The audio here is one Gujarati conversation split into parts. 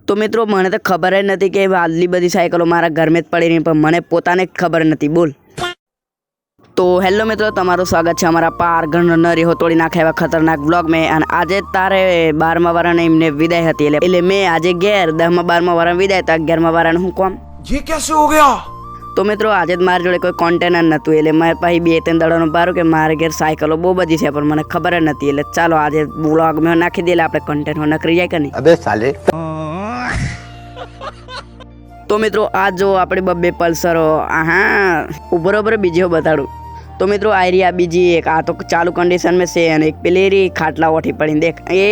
તો મિત્રો મને તો ખબર જ નથી કે આટલી બધી સાયકલો મારા ઘરમાં જ પડી રહી, પણ મને પોતાને જ ખબર નથી. બોલ. તો હેલો મિત્રો, તમારું સ્વાગત છે અમારા પારગણ નરી તોડી નાખે એવા ખતરનાક વ્લોગ મેં. અને આજે તારે 12મા વાળાને એમને વિદાય હતી, એટલે મેં આજે 10મા 12મા વાળા વિદાય તો 11મા વાળાને હું કોમ. ये कैसे हो गया? તો મિત્રો આજે જ મારી જોડે કોઈ કોન્ટેનર નહોતું, એટલે મારે પાસે 2-3 દાડાનું બારું કે મારે ઘેર સાયકલો બહુ બધી છે, પણ મને ખબર જ નથી. એટલે ચાલો આજે વ્લોગ મેં નાખી દે, એટલે આપણે કોન્ટેનર નકરી જાય કે નહીં. अबे साले તો મિત્રો આ જો આપણી બબ્બે પલ્સરો, હા બરોબર બીજો બતાડું. તો મિત્રો આ રહી આ બીજી એક, આ તો ચાલુ કન્ડિશનમાં છે, અને એક પેલી રહી ખાટલા ઓઠી પડીને દેખ, એ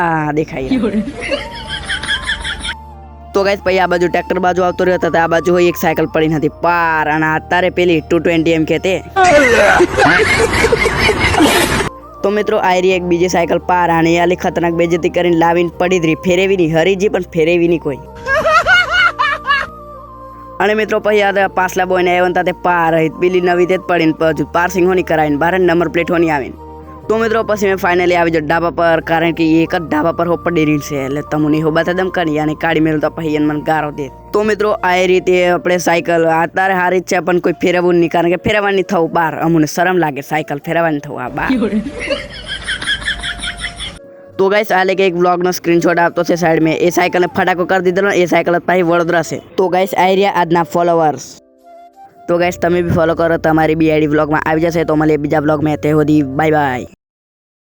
આ દેખાય. તો ગાઈસ પછી આ બાજુ ટ્રેક્ટર બાજુ આવતો રહ્યો હતો, આ બાજુ એક સાયકલ પડી હતી પાર, અને અત્યારે પેલી 220 એમ કે તે. તો મિત્રો આ રહી એક બીજી સાયકલ પાર, અને આલી ખતરનાક બેજતી કરીને લાવીને પડી જ રહી, ફેરેવી નહીં, હરીજી પણ ફેરેવી નહીં કોઈ. અને મિત્રો પછી આ પાછલા બોયને આવ્યા તે પાર રહી, પેલી નવી તે જ પડીને પછી પાર્સિંગ હોની કરાવીને બહાર નંબર પ્લેટ હોની આવીને. તો મિત્રો પછી મેં ફાઇનલી આવી જાઉં ઢાબા પર, કારણ કે એક જ ઢાબા પર પડી રહી છે, એટલે તમને હો બતા દમ કરી અને કાઢી મેળવું તો પછી એને મને ગારો દે. તો મિત્રો આ રીતે આપણે સાયકલ અત્યારે હારી જ છે, પણ કોઈ ફેરવવું નહીં, કારણ કે ફેરવવાની થવું બહાર અમને શરમ લાગે, સાયકલ ફેરવવાની થવું આ બહાર. તો ગાઈસ આ લેકે એક વ્લોગનો સ્ક્રીનશોટ આપતો છે સાઈડ મેં, એ સાયકલને ફટાકો કરી દીધેલો, એ સાયકલ પછી વડોદરા છે. તો ગાઈસ આ રહ્યા આજના ફોલોવર્સ. તો ગાઈસ તમે બી ફોલો કરો, તમારી બી આઈડી વ્લોગમાં આવી જશે. તો મળીએ બીજા વ્લોગમાં, તે સુધી બાય બાય.